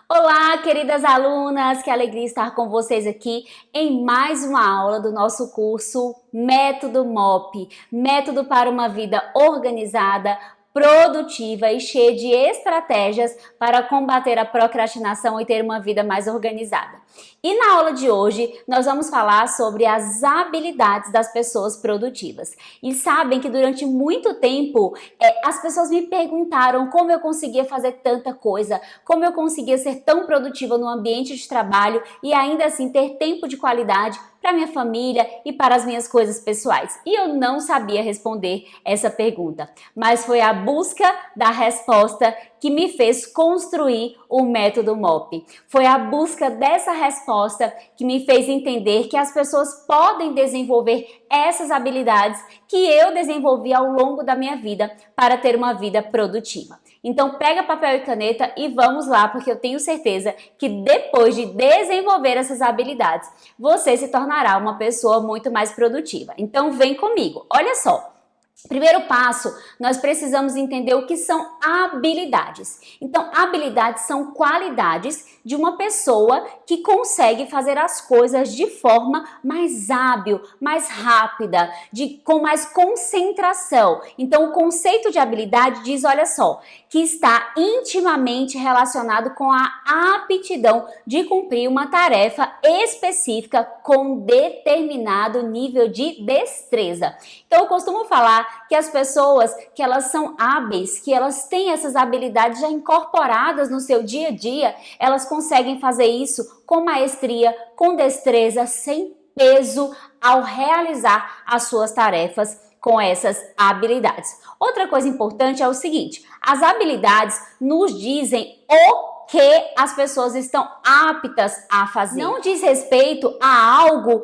Olá, queridas alunas, que alegria estar com vocês aqui em mais uma aula do nosso curso Método MOP, Método para uma Vida Organizada, Produtiva e cheia de estratégias para combater a procrastinação e ter uma vida mais organizada. E na aula de hoje, nós vamos falar sobre as habilidades das pessoas produtivas. E sabem que durante muito tempo, as pessoas me perguntaram como eu conseguia fazer tanta coisa, como eu conseguia ser tão produtiva no ambiente de trabalho e ainda assim ter tempo de qualidade para minha família e para as minhas coisas pessoais. E eu não sabia responder essa pergunta, mas foi a busca da resposta que me fez construir o método MOP. Foi a busca dessa resposta que me fez entender que as pessoas podem desenvolver essas habilidades que eu desenvolvi ao longo da minha vida para ter uma vida produtiva. Então pega papel e caneta e vamos lá, porque eu tenho certeza que depois de desenvolver essas habilidades, você se tornará uma pessoa muito mais produtiva. Então vem comigo, olha só. Primeiro passo, nós precisamos entender o que são habilidades. Então, habilidades são qualidades de uma pessoa que consegue fazer as coisas de forma mais hábil, mais rápida, com mais concentração. Então, o conceito de habilidade diz, olha só, que está intimamente relacionado com a aptidão de cumprir uma tarefa específica com determinado nível de destreza. Então, eu costumo falar que as pessoas que elas são hábeis, que elas têm essas habilidades já incorporadas no seu dia a dia, elas conseguem fazer isso com maestria, com destreza, sem peso ao realizar as suas tarefas com essas habilidades. Outra coisa importante é o seguinte, as habilidades nos dizem o que as pessoas estão aptas a fazer. Não diz respeito a algo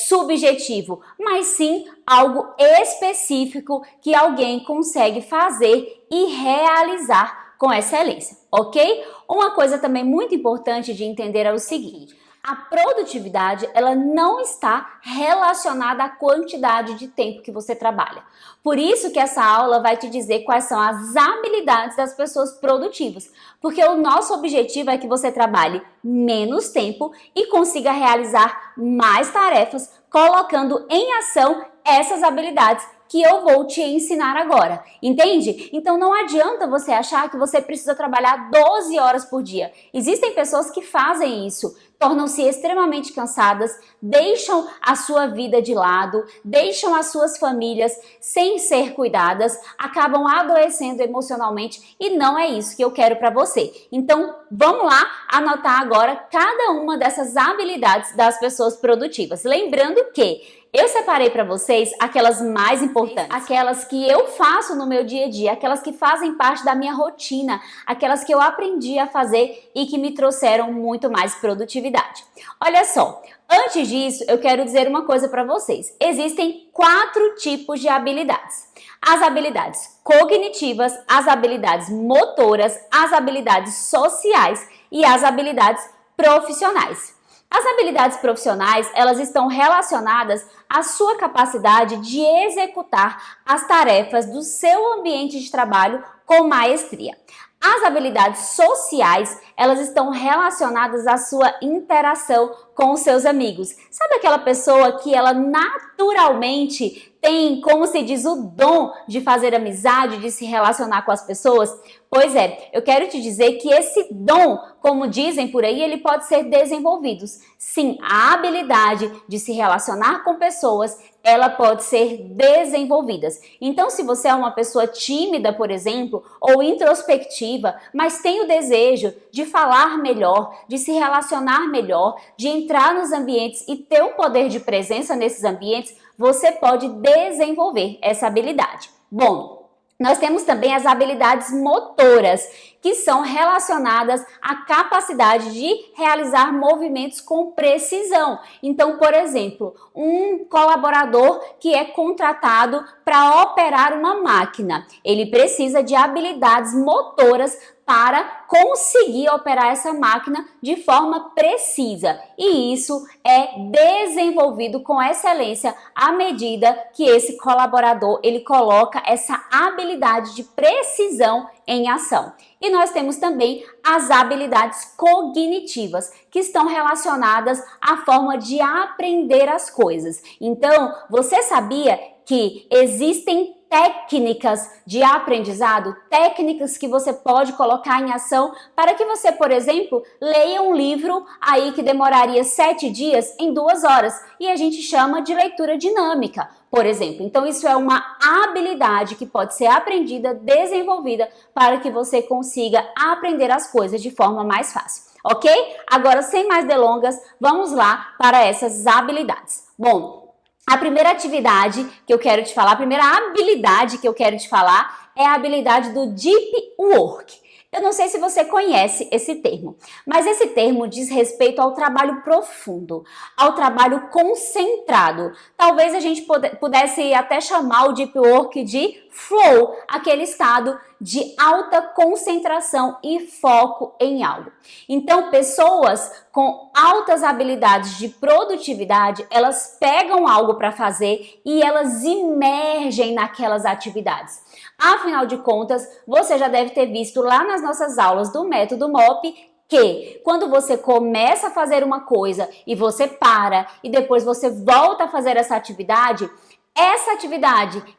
subjetivo, mas sim algo específico que alguém consegue fazer e realizar com excelência, ok? Uma coisa também muito importante de entender é o seguinte, a produtividade, ela não está relacionada à quantidade de tempo que você trabalha. Por isso que essa aula vai te dizer quais são as habilidades das pessoas produtivas. Porque o nosso objetivo é que você trabalhe menos tempo e consiga realizar mais tarefas, colocando em ação essas habilidades que eu vou te ensinar agora, entende? Então não adianta você achar que você precisa trabalhar 12 horas por dia. Existem pessoas que fazem isso, tornam-se extremamente cansadas, deixam a sua vida de lado, deixam as suas famílias sem ser cuidadas, acabam adoecendo emocionalmente e não é isso que eu quero para você. Então vamos lá anotar agora cada uma dessas habilidades das pessoas produtivas. Lembrando que eu separei para vocês aquelas mais importantes, aquelas que eu faço no meu dia a dia, aquelas que fazem parte da minha rotina, aquelas que eu aprendi a fazer e que me trouxeram muito mais produtividade. Olha só, antes disso eu quero dizer uma coisa para vocês. Existem 4 tipos de habilidades. As habilidades cognitivas, as habilidades motoras, as habilidades sociais e as habilidades profissionais. As habilidades profissionais, elas estão relacionadas à sua capacidade de executar as tarefas do seu ambiente de trabalho com maestria. As habilidades sociais, elas estão relacionadas à sua interação com os seus amigos. Sabe aquela pessoa que ela naturalmente tem, como se diz, o dom de fazer amizade, de se relacionar com as pessoas? Pois é, eu quero te dizer que esse dom, como dizem por aí, ele pode ser desenvolvido. Sim, a habilidade de se relacionar com pessoas, ela pode ser desenvolvida. Então, se você é uma pessoa tímida, por exemplo, ou introspectiva, mas tem o desejo de falar melhor, de se relacionar melhor, de entrar nos ambientes e ter um poder de presença nesses ambientes, você pode desenvolver essa habilidade. Bom, nós temos também as habilidades motoras, que são relacionadas à capacidade de realizar movimentos com precisão. Então, por exemplo, um colaborador que é contratado para operar uma máquina, ele precisa de habilidades motoras para conseguir operar essa máquina de forma precisa. E isso é desenvolvido com excelência à medida que esse colaborador ele coloca essa habilidade de precisão em ação. E nós temos também as habilidades cognitivas, que estão relacionadas à forma de aprender as coisas. Então, você sabia que existem técnicas de aprendizado, técnicas que você pode colocar em ação para que você, por exemplo, leia um livro aí que demoraria 7 dias em 2 horas e a gente chama de leitura dinâmica, por exemplo. Então isso é uma habilidade que pode ser aprendida, desenvolvida para que você consiga aprender as coisas de forma mais fácil, ok? Agora, sem mais delongas, vamos lá para essas habilidades. Bom, a primeira atividade que eu quero te falar, a primeira habilidade que eu quero te falar é a habilidade do Deep Work. Eu não sei se você conhece esse termo, mas esse termo diz respeito ao trabalho profundo, ao trabalho concentrado. Talvez a gente pudesse até chamar o Deep Work de flow, aquele estado de alta concentração e foco em algo. Então, pessoas com altas habilidades de produtividade, elas pegam algo para fazer e elas imergem naquelas atividades. Afinal de contas, você já deve ter visto lá nas nossas aulas do método MOP que quando você começa a fazer uma coisa e você para e depois você volta a fazer essa atividade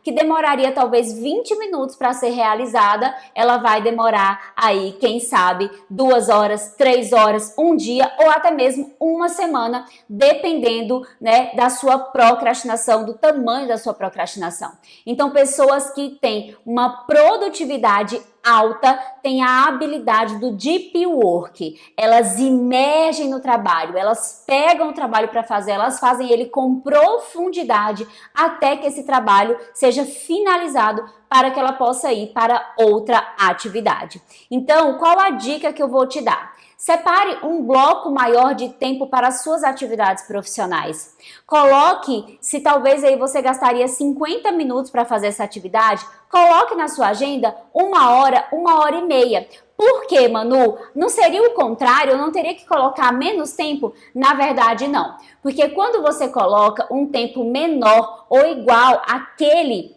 que demoraria talvez 20 minutos para ser realizada, ela vai demorar aí, quem sabe, 2 horas, 3 horas, um dia ou até mesmo uma semana, dependendo, né, da sua procrastinação, do tamanho da sua procrastinação. Então, pessoas que têm uma produtividade alta têm a habilidade do Deep Work. Elas imergem no trabalho, elas pegam o trabalho para fazer, elas fazem ele com profundidade até que esse trabalho seja finalizado para que ela possa ir para outra atividade. Então, qual a dica que eu vou te dar? Separe um bloco maior de tempo para as suas atividades profissionais. Coloque, se talvez aí você gastaria 50 minutos para fazer essa atividade, coloque na sua agenda 1 hora, 1h30. Por quê, Manu? Não seria o contrário? Eu não teria que colocar menos tempo? Na verdade, não. Porque quando você coloca um tempo menor ou igual àquele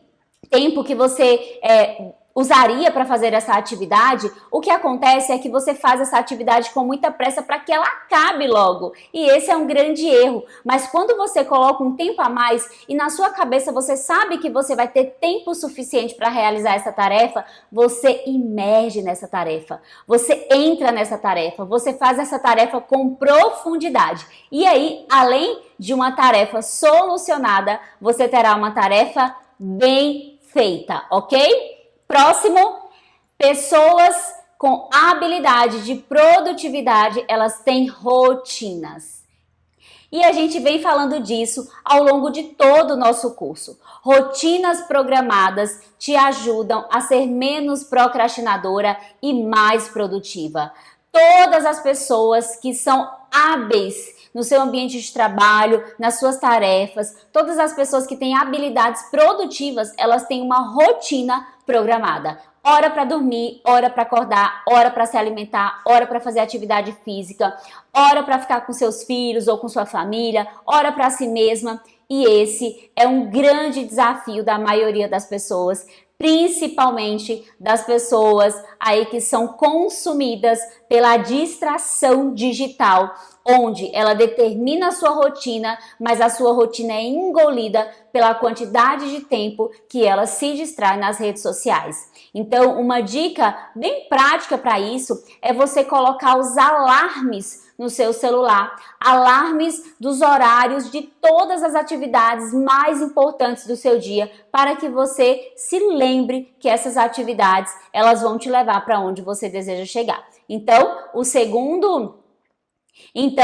tempo que você usaria para fazer essa atividade, o que acontece é que você faz essa atividade com muita pressa para que ela acabe logo. E esse é um grande erro. Mas quando você coloca um tempo a mais e na sua cabeça você sabe que você vai ter tempo suficiente para realizar essa tarefa, você imerge nessa tarefa. Você entra nessa tarefa. Você faz essa tarefa com profundidade. E aí, além de uma tarefa solucionada, você terá uma tarefa bem feita, ok? Próximo, pessoas com habilidade de produtividade, elas têm rotinas. E a gente vem falando disso ao longo de todo o nosso curso. Rotinas programadas te ajudam a ser menos procrastinadora e mais produtiva. Todas as pessoas que são hábeis no seu ambiente de trabalho, nas suas tarefas, todas as pessoas que têm habilidades produtivas, elas têm uma rotina programada. Hora para dormir, hora para acordar, hora para se alimentar, hora para fazer atividade física, hora para ficar com seus filhos ou com sua família, hora para si mesma. E esse é um grande desafio da maioria das pessoas, principalmente das pessoas aí que são consumidas pela distração digital, onde ela determina a sua rotina, mas a sua rotina é engolida pela quantidade de tempo que ela se distrai nas redes sociais. Então, uma dica bem prática para isso é você colocar os alarmes no seu celular, alarmes dos horários de todas as atividades mais importantes do seu dia, para que você se lembre que essas atividades, elas vão te levar para onde você deseja chegar. Então,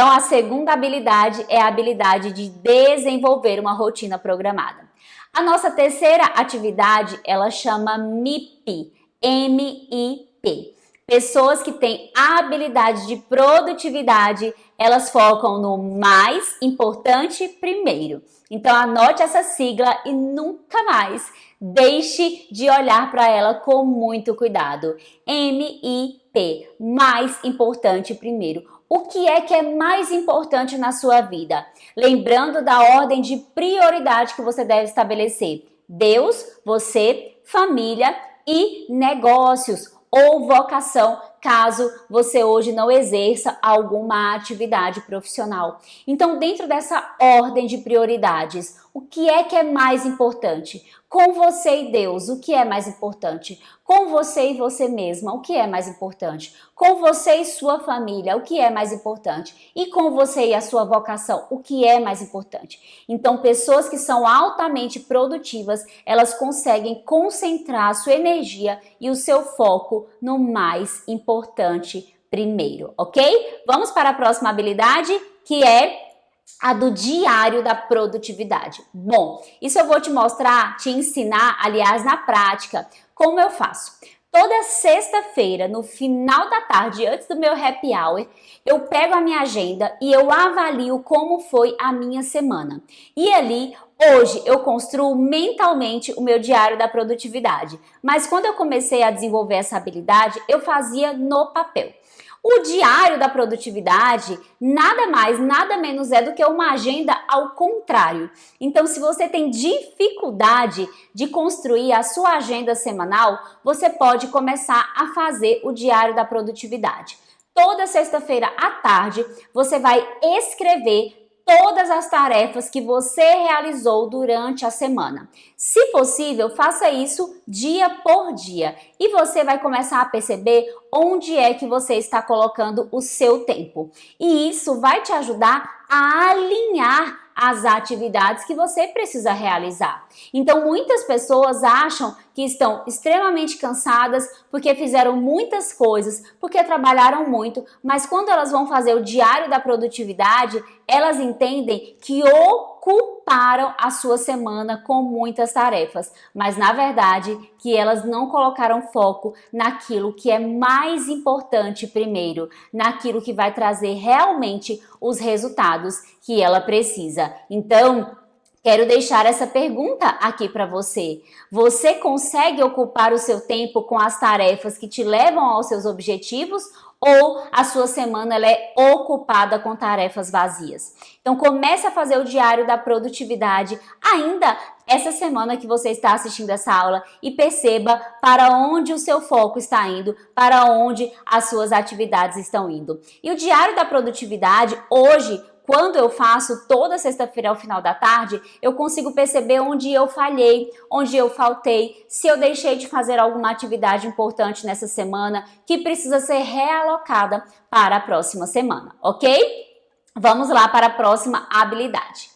a segunda habilidade é a habilidade de desenvolver uma rotina programada. A nossa terceira atividade, ela chama MIP, M-I-P. Pessoas que têm habilidade de produtividade, elas focam no mais importante primeiro. Então anote essa sigla e nunca mais deixe de olhar para ela com muito cuidado. MIP. P, mais importante primeiro. O que é mais importante na sua vida? Lembrando da ordem de prioridade que você deve estabelecer. Deus, você, família e negócios ou vocação, caso você hoje não exerça alguma atividade profissional. Então, dentro dessa ordem de prioridades, o que é mais importante? Com você e Deus, o que é mais importante? Com você e você mesma, o que é mais importante? Com você e sua família, o que é mais importante? E com você e a sua vocação, o que é mais importante? Então, pessoas que são altamente produtivas, elas conseguem concentrar a sua energia e o seu foco no mais importante primeiro, ok? Vamos para a próxima habilidade, que é a do diário da produtividade. Bom, isso eu vou te mostrar, te ensinar, aliás, na prática, como eu faço. Toda sexta-feira, no final da tarde, antes do meu happy hour, eu pego a minha agenda e eu avalio como foi a minha semana. E ali, hoje, eu construo mentalmente o meu diário da produtividade. Mas quando eu comecei a desenvolver essa habilidade, eu fazia no papel. O diário da produtividade nada mais, nada menos é do que uma agenda ao contrário. Então, se você tem dificuldade de construir a sua agenda semanal, você pode começar a fazer o diário da produtividade. Toda sexta-feira à tarde, você vai escrever todas as tarefas que você realizou durante a semana. Se possível, faça isso dia por dia e você vai começar a perceber onde é que você está colocando o seu tempo. E isso vai te ajudar a alinhar as atividades que você precisa realizar. Então, muitas pessoas acham que estão extremamente cansadas porque fizeram muitas coisas, porque trabalharam muito, mas quando elas vão fazer o diário da produtividade, elas entendem que ocuparam a sua semana com muitas tarefas, mas na verdade que elas não colocaram foco naquilo que é mais importante primeiro, naquilo que vai trazer realmente os resultados que ela precisa. Então, quero deixar essa pergunta aqui para você. Você consegue ocupar o seu tempo com as tarefas que te levam aos seus objetivos ou a sua semana ela é ocupada com tarefas vazias? Então comece a fazer o diário da produtividade ainda essa semana que você está assistindo essa aula e perceba para onde o seu foco está indo, para onde as suas atividades estão indo. E o diário da produtividade hoje, quando eu faço toda sexta-feira ao final da tarde, eu consigo perceber onde eu falhei, onde eu faltei, se eu deixei de fazer alguma atividade importante nessa semana que precisa ser realocada para a próxima semana, ok? Vamos lá para a próxima habilidade.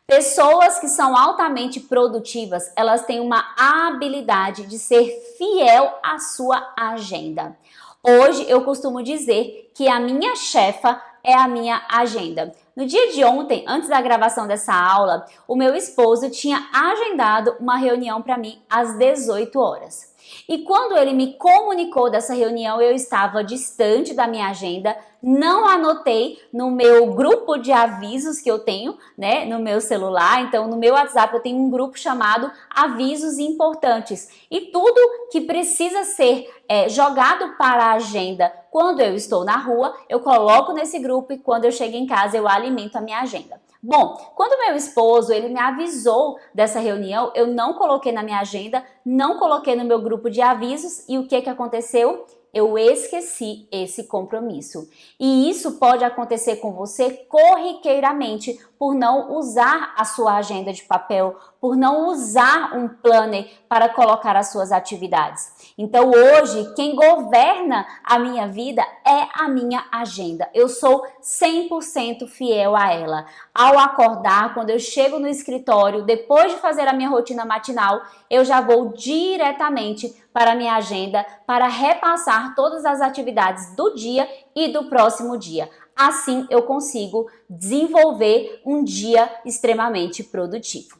Pessoas que são altamente produtivas, elas têm uma habilidade de ser fiel à sua agenda. Hoje eu costumo dizer que a minha chefa é a minha agenda. No dia de ontem, antes da gravação dessa aula, o meu esposo tinha agendado uma reunião para mim às 18 horas. E quando ele me comunicou dessa reunião, eu estava distante da minha agenda, não anotei no meu grupo de avisos que eu tenho, né, no meu celular. Então, no meu WhatsApp eu tenho um grupo chamado Avisos Importantes. E tudo que precisa ser jogado para a agenda quando eu estou na rua, eu coloco nesse grupo e quando eu chego em casa eu alimento a minha agenda. Bom, quando meu esposo ele me avisou dessa reunião, eu não coloquei na minha agenda, não coloquei no meu grupo de avisos e o que aconteceu? Eu esqueci esse compromisso. E isso pode acontecer com você corriqueiramente por não usar a sua agenda de papel, por não usar um planner para colocar as suas atividades. Então hoje, quem governa a minha vida é a minha agenda. Eu sou 100% fiel a ela. Ao acordar, quando eu chego no escritório, depois de fazer a minha rotina matinal, eu já vou diretamente para a minha agenda para repassar todas as atividades do dia e do próximo dia. Assim eu consigo desenvolver um dia extremamente produtivo.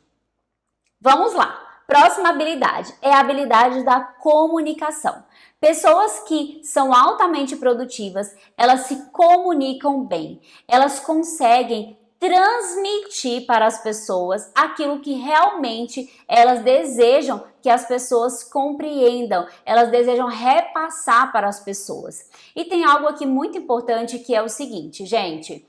Vamos lá! Próxima habilidade é a habilidade da comunicação. Pessoas que são altamente produtivas, elas se comunicam bem, elas conseguem transmitir para as pessoas aquilo que realmente elas desejam que as pessoas compreendam, elas desejam repassar para as pessoas. E tem algo aqui muito importante que é o seguinte, gente.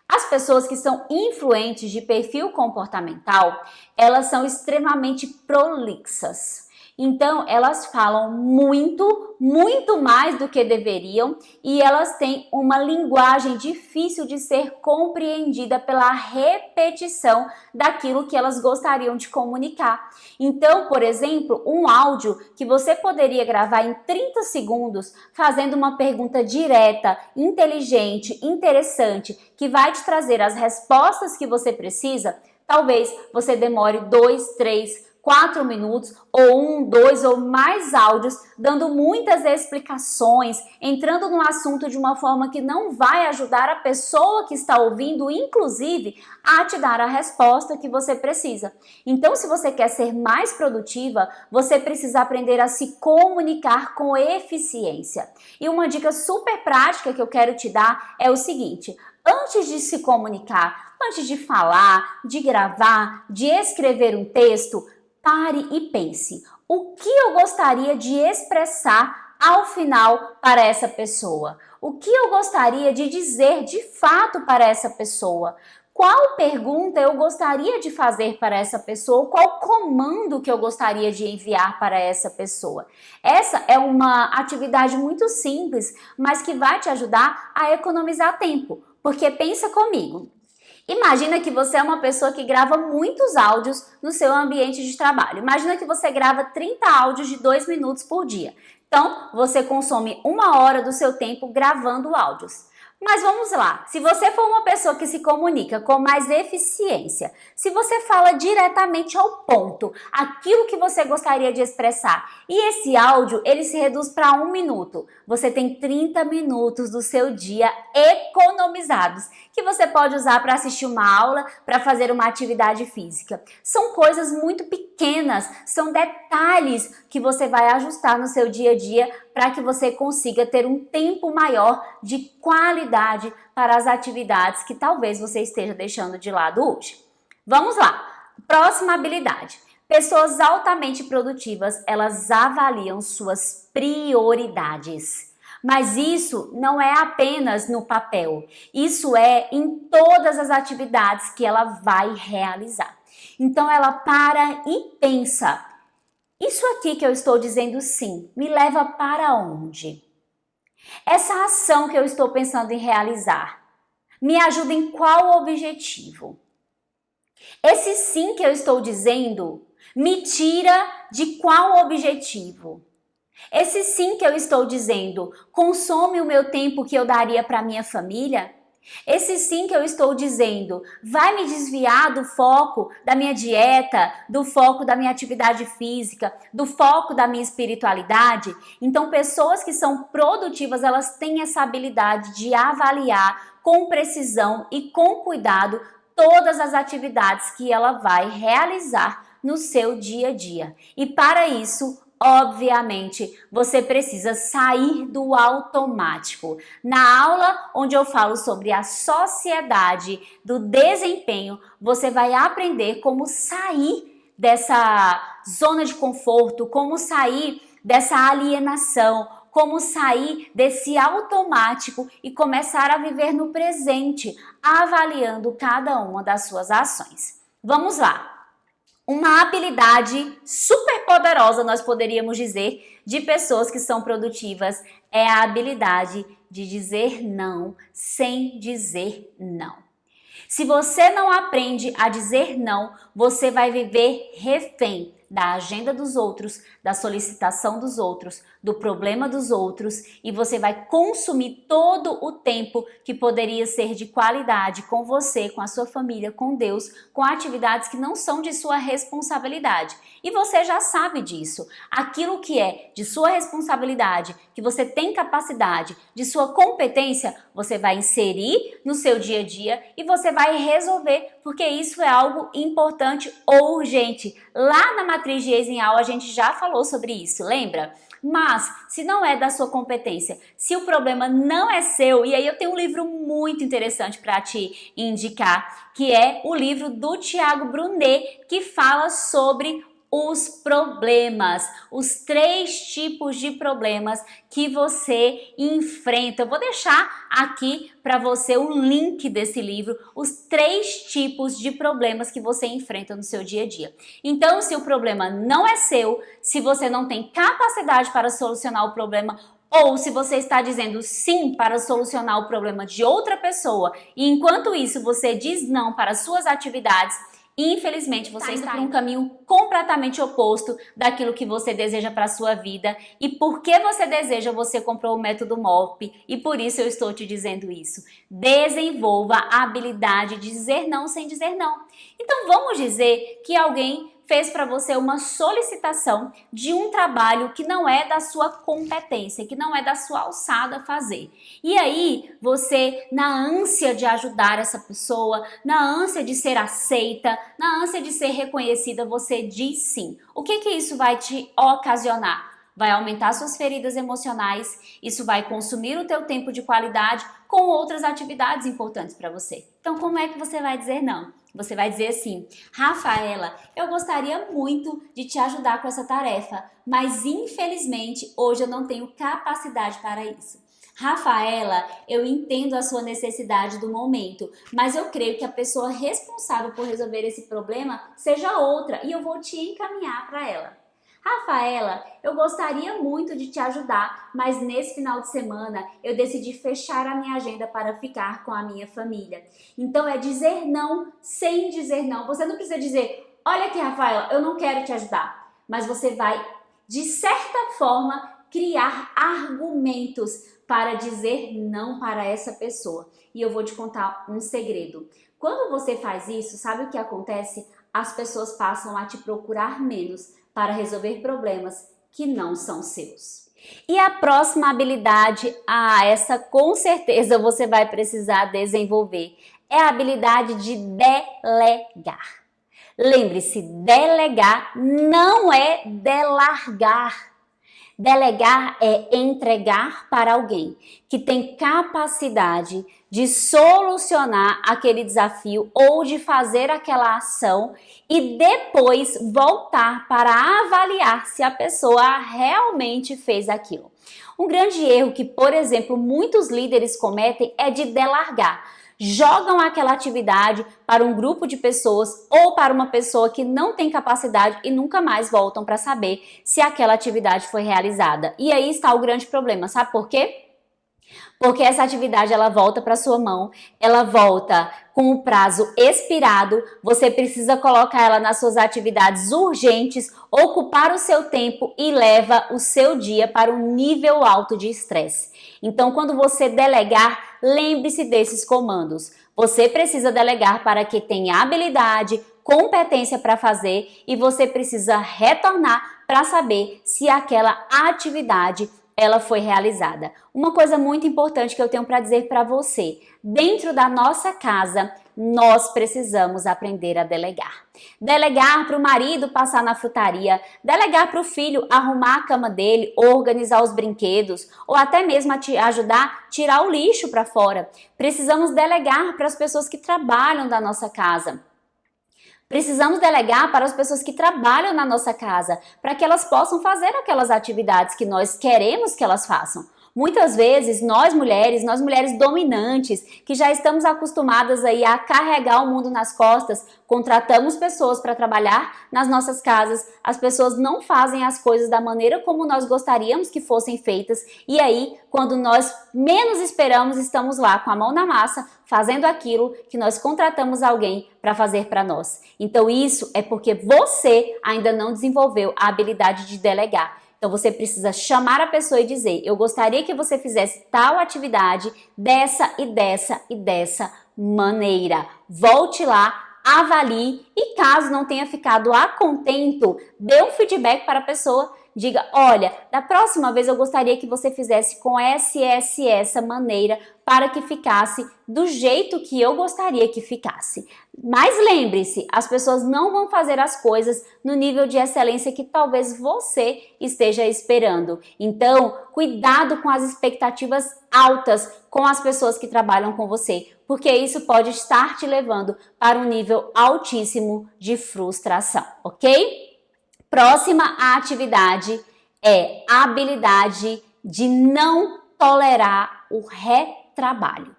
As pessoas que são influentes de perfil comportamental, elas são extremamente prolixas. Então, elas falam muito mais do que deveriam e elas têm uma linguagem difícil de ser compreendida pela repetição daquilo que elas gostariam de comunicar. Então, por exemplo, um áudio que você poderia gravar em 30 segundos fazendo uma pergunta direta, inteligente, interessante, que vai te trazer as respostas que você precisa, talvez você demore 2, 3, 4 minutos ou 1, 2 ou mais áudios, dando muitas explicações, entrando no assunto de uma forma que não vai ajudar a pessoa que está ouvindo, inclusive, a te dar a resposta que você precisa. Então, se você quer ser mais produtiva, você precisa aprender a se comunicar com eficiência. E uma dica super prática que eu quero te dar é o seguinte: antes de se comunicar, antes de falar, de gravar, de escrever um texto, pare e pense, o que eu gostaria de expressar ao final para essa pessoa? O que eu gostaria de dizer de fato para essa pessoa? Qual pergunta eu gostaria de fazer para essa pessoa? Qual comando que eu gostaria de enviar para essa pessoa? Essa é uma atividade muito simples, mas que vai te ajudar a economizar tempo. Porque pensa comigo. Imagina que você é uma pessoa que grava muitos áudios no seu ambiente de trabalho. Imagina que você grava 30 áudios de 2 minutos por dia. Então, você consome 1 hora do seu tempo gravando áudios. Mas vamos lá, se você for uma pessoa que se comunica com mais eficiência, se você fala diretamente ao ponto, aquilo que você gostaria de expressar, e esse áudio ele se reduz para 1 minuto, você tem 30 minutos do seu dia economizados, que você pode usar para assistir uma aula, para fazer uma atividade física. São coisas muito pequenas, são detalhes que você vai ajustar no seu dia a dia para que você consiga ter um tempo maior de qualidade para as atividades que talvez você esteja deixando de lado hoje. Vamos lá! Próxima habilidade. Pessoas altamente produtivas, elas avaliam suas prioridades. Mas isso não é apenas no papel, isso é em todas as atividades que ela vai realizar. Então ela para e pensa: isso aqui que eu estou dizendo sim, me leva para onde? Essa ação que eu estou pensando em realizar, me ajuda em qual objetivo? Esse sim que eu estou dizendo, me tira de qual objetivo? Esse sim que eu estou dizendo, consome o meu tempo que eu daria para minha família? Esse sim que eu estou dizendo vai me desviar do foco da minha dieta, do foco da minha atividade física, do foco da minha espiritualidade? Então, pessoas que são produtivas, elas têm essa habilidade de avaliar com precisão e com cuidado todas as atividades que ela vai realizar no seu dia a dia. E para isso, obviamente, você precisa sair do automático. Na aula onde eu falo sobre a sociedade do desempenho, você vai aprender como sair dessa zona de conforto, como sair dessa alienação, como sair desse automático e começar a viver no presente, avaliando cada uma das suas ações. Vamos lá! Uma habilidade super poderosa, nós poderíamos dizer, de pessoas que são produtivas é a habilidade de dizer não sem dizer não. Se você não aprende a dizer não, você vai viver refém da agenda dos outros, da solicitação dos outros, do problema dos outros, e você vai consumir todo o tempo que poderia ser de qualidade com você, com a sua família, com Deus, com atividades que não são de sua responsabilidade. E você já sabe disso. Aquilo que é de sua responsabilidade, que você tem capacidade, de sua competência, você vai inserir no seu dia a dia e você vai resolver, porque isso é algo importante ou urgente. Lá na matriz de Eisenhower a gente já falou sobre isso, lembra? Mas, se não é da sua competência, se o problema não é seu, e aí eu tenho um livro muito interessante para te indicar, que é o livro do Tiago Brunet, que fala sobre os problemas, os 3 tipos de problemas que você enfrenta. Eu vou deixar aqui para você o link desse livro, os 3 tipos de problemas que você enfrenta no seu dia a dia. Então, se o problema não é seu, se você não tem capacidade para solucionar o problema, ou se você está dizendo sim para solucionar o problema de outra pessoa e enquanto isso você diz não para suas atividades, infelizmente você está por um caminho completamente oposto daquilo que você deseja para a sua vida. E porque você deseja, você comprou o método MOP e por isso eu estou te dizendo isso. Desenvolva a habilidade de dizer não sem dizer não. Então vamos dizer que alguém fez para você uma solicitação de um trabalho que não é da sua competência, que não é da sua alçada fazer. E aí, você, na ânsia de ajudar essa pessoa, na ânsia de ser aceita, na ânsia de ser reconhecida, você diz sim. O que isso vai te ocasionar? Vai aumentar suas feridas emocionais, isso vai consumir o teu tempo de qualidade com outras atividades importantes para você. Então, como é que você vai dizer não? Você vai dizer assim: Rafaela, eu gostaria muito de te ajudar com essa tarefa, mas infelizmente hoje eu não tenho capacidade para isso. Rafaela, eu entendo a sua necessidade do momento, mas eu creio que a pessoa responsável por resolver esse problema seja outra e eu vou te encaminhar para ela. Rafaela, eu gostaria muito de te ajudar, mas nesse final de semana eu decidi fechar a minha agenda para ficar com a minha família. Então é dizer não sem dizer não. Você não precisa dizer: olha aqui, Rafaela, eu não quero te ajudar. Mas você vai, de certa forma, criar argumentos para dizer não para essa pessoa. E eu vou te contar um segredo. Quando você faz isso, sabe o que acontece? As pessoas passam a te procurar menos para resolver problemas que não são seus. E a próxima habilidade, essa com certeza você vai precisar desenvolver, é a habilidade de delegar. Lembre-se, delegar não é delargar. Delegar é entregar para alguém que tem capacidade de solucionar aquele desafio ou de fazer aquela ação e depois voltar para avaliar se a pessoa realmente fez aquilo. Um grande erro que, por exemplo, muitos líderes cometem é de delargar. Jogam aquela atividade para um grupo de pessoas ou para uma pessoa que não tem capacidade e nunca mais voltam para saber se aquela atividade foi realizada. E aí está o grande problema, sabe por quê? Porque essa atividade ela volta para sua mão, ela volta com o prazo expirado, você precisa colocar ela nas suas atividades urgentes, ocupar o seu tempo e leva o seu dia para um nível alto de estresse. Então, quando você delegar, lembre-se desses comandos. Você precisa delegar para que tenha habilidade, competência para fazer e você precisa retornar para saber se aquela atividade ela foi realizada. Uma coisa muito importante que eu tenho para dizer para você: dentro da nossa casa, nós precisamos aprender a delegar. Delegar para o marido passar na frutaria, delegar para o filho arrumar a cama dele, organizar os brinquedos, ou até mesmo ajudar a tirar o lixo para fora. Precisamos delegar para as pessoas que trabalham da nossa casa. Precisamos delegar para as pessoas que trabalham na nossa casa, para que elas possam fazer aquelas atividades que nós queremos que elas façam. Muitas vezes, nós mulheres dominantes, que já estamos acostumadas aí a carregar o mundo nas costas, contratamos pessoas para trabalhar nas nossas casas, as pessoas não fazem as coisas da maneira como nós gostaríamos que fossem feitas, e aí, quando nós menos esperamos, estamos lá com a mão na massa, fazendo aquilo que nós contratamos alguém para fazer para nós. Então isso é porque você ainda não desenvolveu a habilidade de delegar. Então você precisa chamar a pessoa e dizer: eu gostaria que você fizesse tal atividade dessa e dessa e dessa maneira. Volte lá, avalie e caso não tenha ficado a contento, dê um feedback para a pessoa. Diga: olha, da próxima vez eu gostaria que você fizesse com essa maneira para que ficasse do jeito que eu gostaria que ficasse. Mas lembre-se, as pessoas não vão fazer as coisas no nível de excelência que talvez você esteja esperando. Então, cuidado com as expectativas altas com as pessoas que trabalham com você, porque isso pode estar te levando para um nível altíssimo de frustração, ok? Próxima atividade é a habilidade de não tolerar o retrabalho.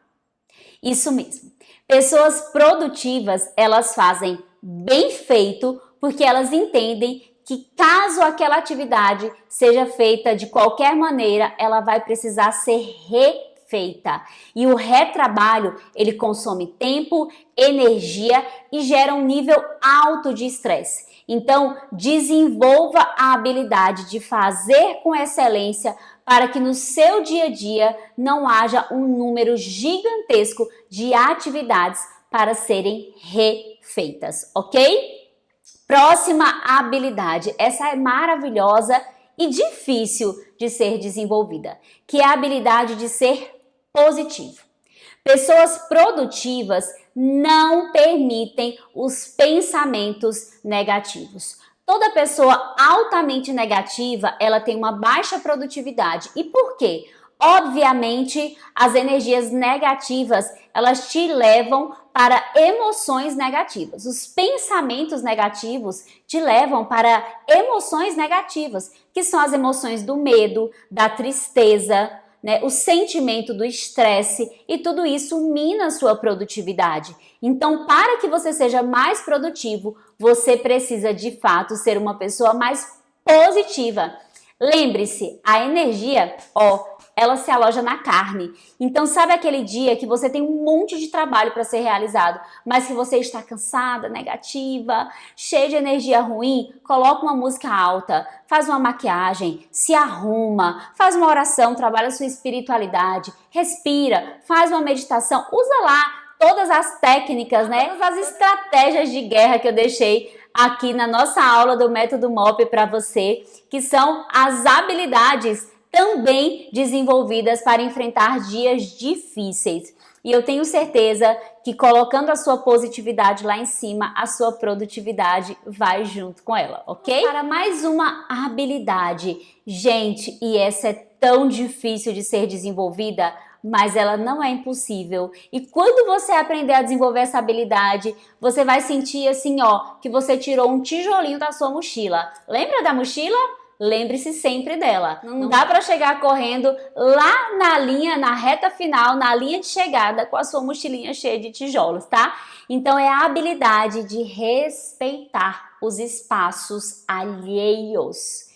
Isso mesmo. Pessoas produtivas, elas fazem bem feito porque elas entendem que caso aquela atividade seja feita de qualquer maneira, ela vai precisar ser refeita. E o retrabalho, ele consome tempo, energia e gera um nível alto de estresse. Então, desenvolva a habilidade de fazer com excelência para que no seu dia a dia não haja um número gigantesco de atividades para serem refeitas, ok? Próxima habilidade, essa é maravilhosa e difícil de ser desenvolvida, que é a habilidade de ser positivo. Pessoas produtivas não permitem os pensamentos negativos. Toda pessoa altamente negativa, ela tem uma baixa produtividade. E por quê? Obviamente, as energias negativas, elas te levam para emoções negativas. Os pensamentos negativos te levam para emoções negativas, que são as emoções do medo, da tristeza, né, o sentimento do estresse, e tudo isso mina a sua produtividade. Então, para que você seja mais produtivo, você precisa de fato ser uma pessoa mais positiva. Lembre-se, a energia, ela se aloja na carne. Então, sabe aquele dia que você tem um monte de trabalho para ser realizado, mas que você está cansada, negativa, cheia de energia ruim? Coloca uma música alta, faz uma maquiagem, se arruma, faz uma oração, trabalha a sua espiritualidade, respira, faz uma meditação, usa lá todas as técnicas, né? Todas as estratégias de guerra que eu deixei aqui na nossa aula do Método MOP para você, que são as habilidades também desenvolvidas para enfrentar dias difíceis. E eu tenho certeza que colocando a sua positividade lá em cima, a sua produtividade vai junto com ela, ok? Para mais uma habilidade, gente, e essa é tão difícil de ser desenvolvida, mas ela não é impossível. E quando você aprender a desenvolver essa habilidade, você vai sentir assim, que você tirou um tijolinho da sua mochila. Lembra da mochila? Lembre-se sempre dela. Não dá para chegar correndo lá na linha, na reta final, na linha de chegada com a sua mochilinha cheia de tijolos, tá? Então é a habilidade de respeitar os espaços alheios.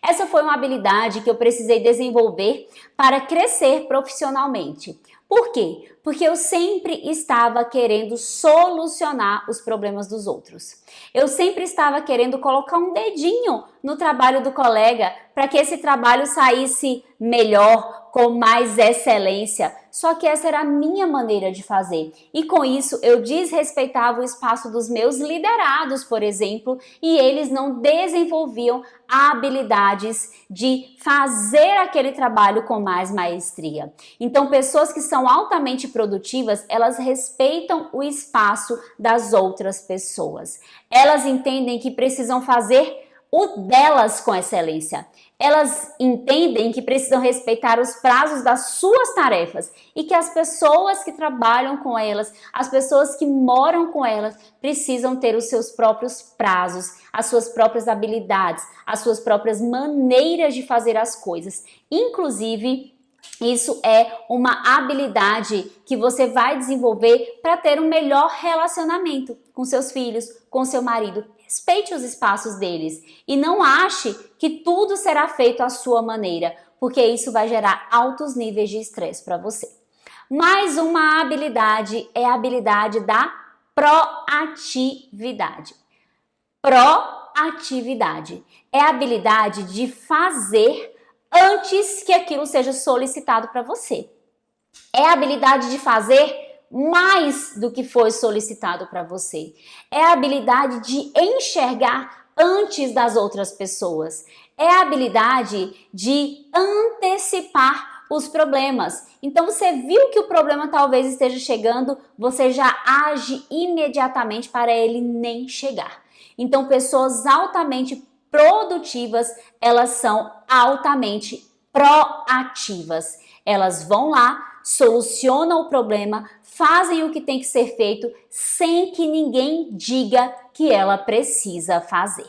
Essa foi uma habilidade que eu precisei desenvolver para crescer profissionalmente. Por quê? Porque eu sempre estava querendo solucionar os problemas dos outros. Eu sempre estava querendo colocar um dedinho no trabalho do colega para que esse trabalho saísse melhor, com mais excelência. Só que essa era a minha maneira de fazer. E com isso eu desrespeitava o espaço dos meus liderados, por exemplo, e eles não desenvolviam habilidades de fazer aquele trabalho com mais maestria. Então, pessoas que são altamente produtivas, elas respeitam o espaço das outras pessoas. Elas entendem que precisam fazer o delas com excelência. Elas entendem que precisam respeitar os prazos das suas tarefas e que as pessoas que trabalham com elas, as pessoas que moram com elas, precisam ter os seus próprios prazos, as suas próprias habilidades, as suas próprias maneiras de fazer as coisas. Inclusive, isso é uma habilidade que você vai desenvolver para ter um melhor relacionamento com seus filhos, com seu marido. Respeite os espaços deles e não ache que tudo será feito à sua maneira, porque isso vai gerar altos níveis de estresse para você. Mais uma habilidade é a habilidade da proatividade. Proatividade é a habilidade de fazer antes que aquilo seja solicitado para você. É a habilidade de fazer mais do que foi solicitado para você. É a habilidade de enxergar antes das outras pessoas. É a habilidade de antecipar os problemas. Então você viu que o problema talvez esteja chegando, você já age imediatamente para ele nem chegar. Então pessoas altamente produtivas, elas são altamente proativas. Elas vão lá, solucionam o problema, fazem o que tem que ser feito sem que ninguém diga que ela precisa fazer.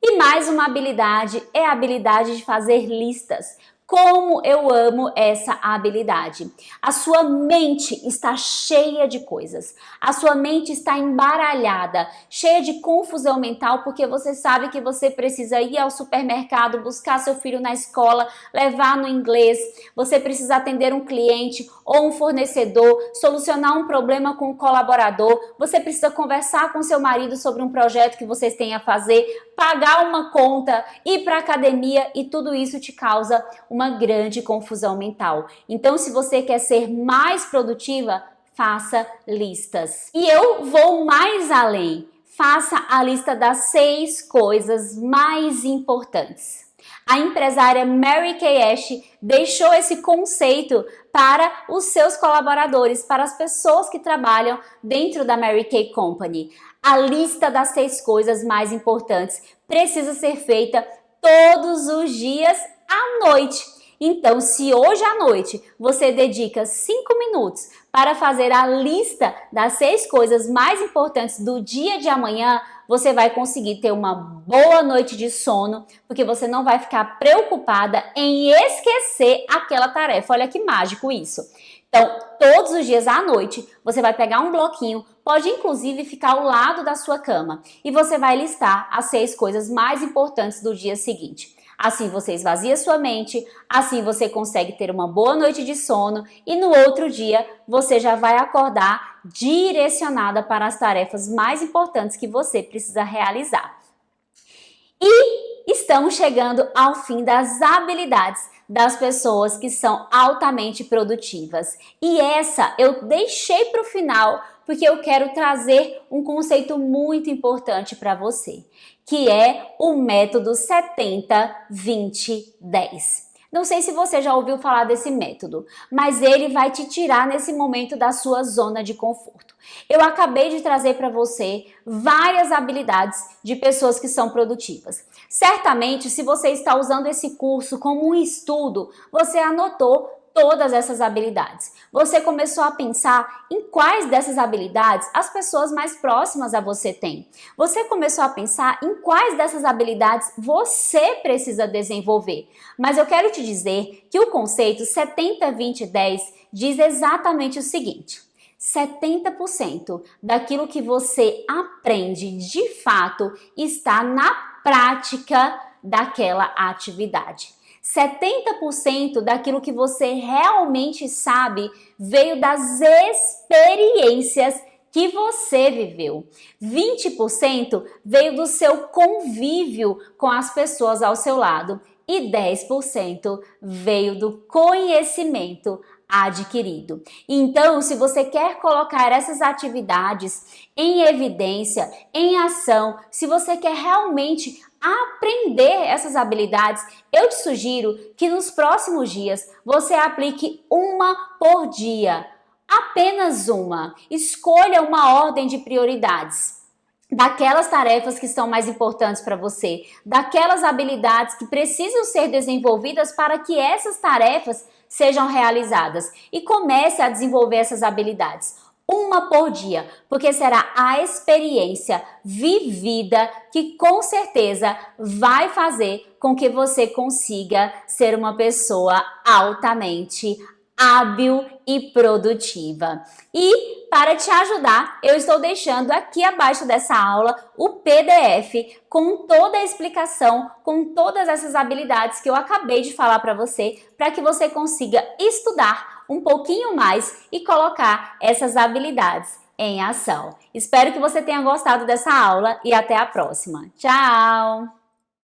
E mais uma habilidade é a habilidade de fazer listas. Como eu amo essa habilidade. A sua mente está cheia de coisas. A sua mente está embaralhada, cheia de confusão mental, porque você sabe que você precisa ir ao supermercado, buscar seu filho na escola, levar no inglês, você precisa atender um cliente ou um fornecedor, solucionar um problema com um colaborador, você precisa conversar com seu marido sobre um projeto que vocês têm a fazer, pagar uma conta, ir para a academia e tudo isso te causa uma grande confusão mental. Então, se você quer ser mais produtiva, faça listas. E eu vou mais além. Faça a lista das 6 coisas mais importantes. A empresária Mary Kay Ash deixou esse conceito para os seus colaboradores, para as pessoas que trabalham dentro da Mary Kay Company. A lista das 6 coisas mais importantes precisa ser feita todos os dias à noite. Então, se hoje à noite você dedica 5 minutos para fazer a lista das 6 coisas mais importantes do dia de amanhã, você vai conseguir ter uma boa noite de sono, porque você não vai ficar preocupada em esquecer aquela tarefa. Olha que mágico isso! Então, todos os dias à noite, você vai pegar um bloquinho, pode inclusive ficar ao lado da sua cama, e você vai listar as 6 coisas mais importantes do dia seguinte. Assim você esvazia sua mente, assim você consegue ter uma boa noite de sono e no outro dia você já vai acordar direcionada para as tarefas mais importantes que você precisa realizar. E estamos chegando ao fim das habilidades das pessoas que são altamente produtivas. E essa eu deixei para o final porque eu quero trazer um conceito muito importante para você, que é o método 70-20-10. Não sei se você já ouviu falar desse método, mas ele vai te tirar nesse momento da sua zona de conforto. Eu acabei de trazer para você várias habilidades de pessoas que são produtivas. Certamente, se você está usando esse curso como um estudo, você anotou todas essas habilidades. Você começou a pensar em quais dessas habilidades as pessoas mais próximas a você têm. Você começou a pensar em quais dessas habilidades você precisa desenvolver. Mas eu quero te dizer que o conceito 70-20-10 diz exatamente o seguinte: 70% daquilo que você aprende de fato está na prática daquela atividade. 70% daquilo que você realmente sabe veio das experiências que você viveu. 20% veio do seu convívio com as pessoas ao seu lado e 10% veio do conhecimento adquirido. Então, se você quer colocar essas atividades em evidência, em ação, se você quer realmente aprender essas habilidades, eu te sugiro que nos próximos dias você aplique uma por dia, apenas uma. Escolha uma ordem de prioridades daquelas tarefas que são mais importantes para você, daquelas habilidades que precisam ser desenvolvidas para que essas tarefas sejam realizadas e comece a desenvolver essas habilidades. Uma por dia, porque será a experiência vivida que com certeza vai fazer com que você consiga ser uma pessoa altamente hábil e produtiva. E para te ajudar, eu estou deixando aqui abaixo dessa aula o PDF com toda a explicação, com todas essas habilidades que eu acabei de falar para que você consiga estudar um pouquinho mais e colocar essas habilidades em ação. Espero que você tenha gostado dessa aula e até a próxima. Tchau!